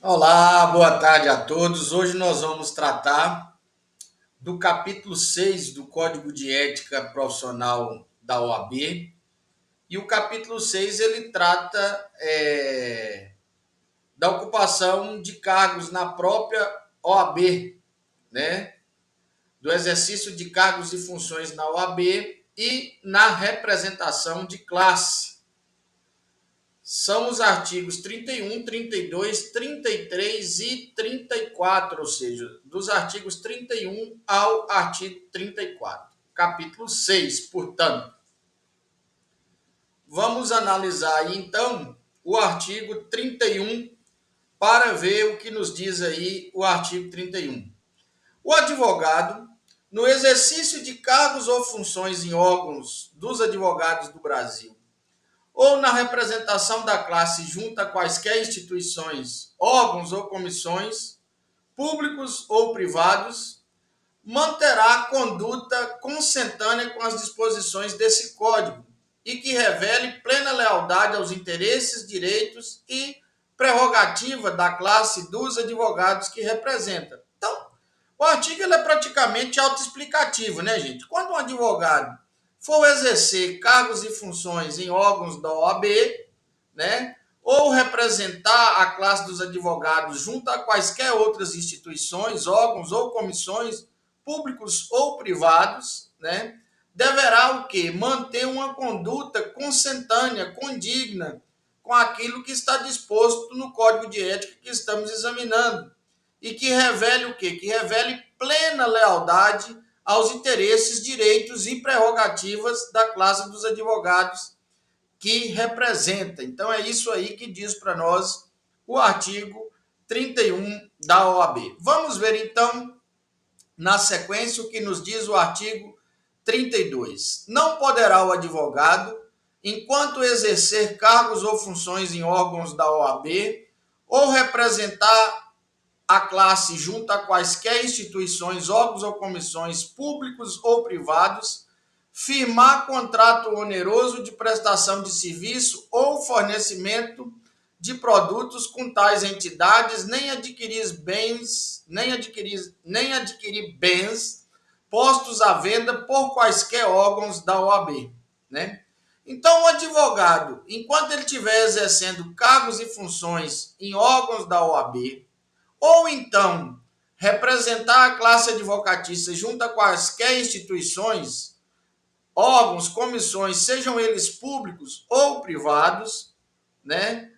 Olá, boa tarde a todos. Hoje nós vamos tratar do capítulo 6 do Código de Ética Profissional da OAB. E o capítulo 6 ele trata da ocupação de cargos na própria OAB, né? Do exercício de cargos e funções na OAB e na representação de classe. São os artigos 31, 32, 33 e 34, ou seja, dos artigos 31 ao artigo 34. Capítulo 6, portanto. Vamos analisar aí, então, o artigo 31 para ver o que nos diz aí o artigo 31. O advogado, no exercício de cargos ou funções em órgãos dos advogados do Brasil, ou na representação da classe junto a quaisquer instituições, órgãos ou comissões, públicos ou privados, manterá conduta consentânea com as disposições desse Código e que revele plena lealdade aos interesses, direitos e prerrogativa da classe dos advogados que representa. Então, o artigo ele é praticamente autoexplicativo, né, gente? Quando um advogado for exercer cargos e funções em órgãos da OAB, né, ou representar a classe dos advogados junto a quaisquer outras instituições, órgãos ou comissões, públicos ou privados, né, deverá o quê? Manter uma conduta consentânea, condigna com aquilo que está disposto no Código de Ética que estamos examinando e que revele o quê? Que revele plena lealdade aos interesses, direitos e prerrogativas da classe dos advogados que representa. Então é isso aí que diz para nós o artigo 31 da OAB. Vamos ver então na sequência o que nos diz o artigo 32. Não poderá o advogado, enquanto exercer cargos ou funções em órgãos da OAB, ou representar a classe junto a quaisquer instituições, órgãos ou comissões públicos ou privados, firmar contrato oneroso de prestação de serviço ou fornecimento de produtos com tais entidades, nem adquirir bens postos à venda por quaisquer órgãos da OAB, né? Então, o advogado, enquanto ele estiver exercendo cargos e funções em órgãos da OAB, ou então representar a classe advocatícia junto a quaisquer instituições, órgãos, comissões, sejam eles públicos ou privados, né?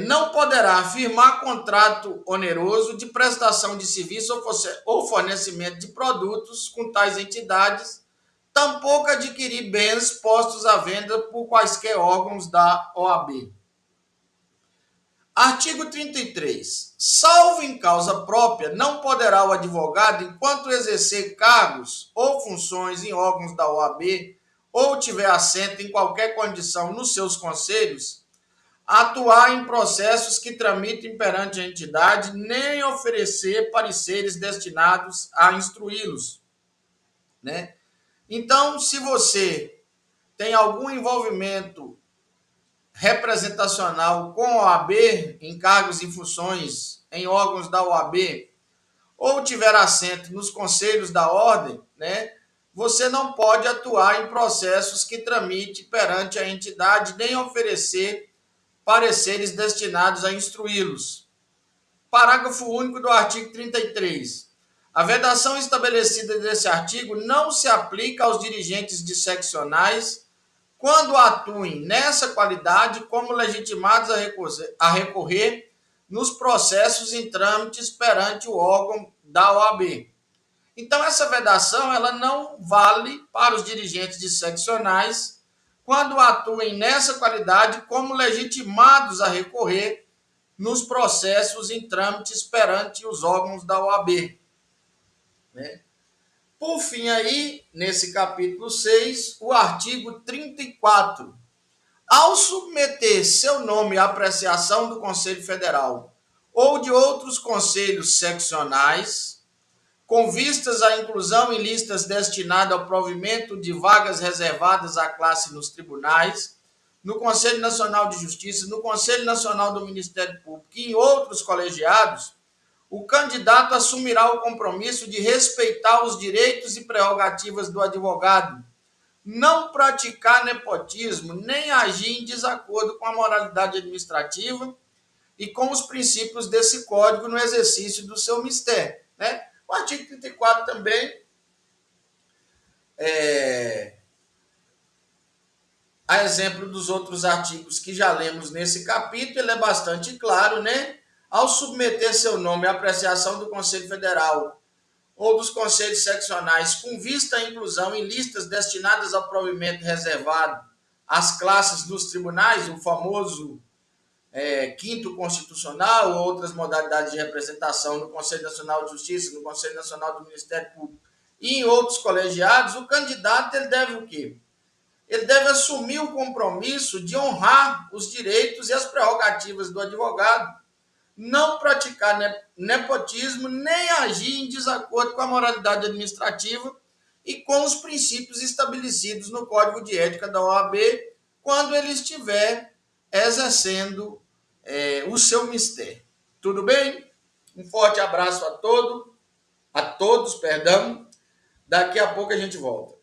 Não poderá firmar contrato oneroso de prestação de serviço ou fornecimento de produtos com tais entidades, tampouco adquirir bens postos à venda por quaisquer órgãos da OAB. Artigo 33. Salvo em causa própria, não poderá o advogado, enquanto exercer cargos ou funções em órgãos da OAB, ou tiver assento em qualquer condição nos seus conselhos, atuar em processos que tramitem perante a entidade, nem oferecer pareceres destinados a instruí-los, né? Então, se você tem algum envolvimento representacional com a OAB, em cargos e funções em órgãos da OAB, ou tiver assento nos conselhos da ordem, né, você não pode atuar em processos que tramite perante a entidade, nem oferecer pareceres destinados a instruí-los. Parágrafo único do artigo 33. A vedação estabelecida nesse artigo não se aplica aos dirigentes de seccionais quando atuem nessa qualidade como legitimados a recorrer nos processos em trâmites perante o órgão da OAB. Então, essa vedação ela não vale para os dirigentes de seccionais quando atuem nessa qualidade como legitimados a recorrer nos processos em trâmites perante os órgãos da OAB, né? Por fim, aí, nesse capítulo 6, o artigo 34. Ao submeter seu nome à apreciação do Conselho Federal ou de outros conselhos seccionais, com vistas à inclusão em listas destinadas ao provimento de vagas reservadas à classe nos tribunais, no Conselho Nacional de Justiça, no Conselho Nacional do Ministério Público e em outros colegiados, o candidato assumirá o compromisso de respeitar os direitos e prerrogativas do advogado, não praticar nepotismo, nem agir em desacordo com a moralidade administrativa e com os princípios desse código no exercício do seu mistério. Né? O artigo 34 também a exemplo dos outros artigos que já lemos nesse capítulo, ele é bastante claro, né? Ao submeter seu nome à apreciação do Conselho Federal ou dos conselhos seccionais com vista à inclusão em listas destinadas ao provimento reservado às classes dos tribunais, o famoso quinto constitucional ou outras modalidades de representação no Conselho Nacional de Justiça, no Conselho Nacional do Ministério Público e em outros colegiados, o candidato ele deve o quê? Ele deve assumir o compromisso de honrar os direitos e as prerrogativas do advogado, não praticar nepotismo, nem agir em desacordo com a moralidade administrativa e com os princípios estabelecidos no Código de Ética da OAB, quando ele estiver exercendo o seu mistério. Tudo bem? Um forte abraço a todos. Daqui a pouco a gente volta.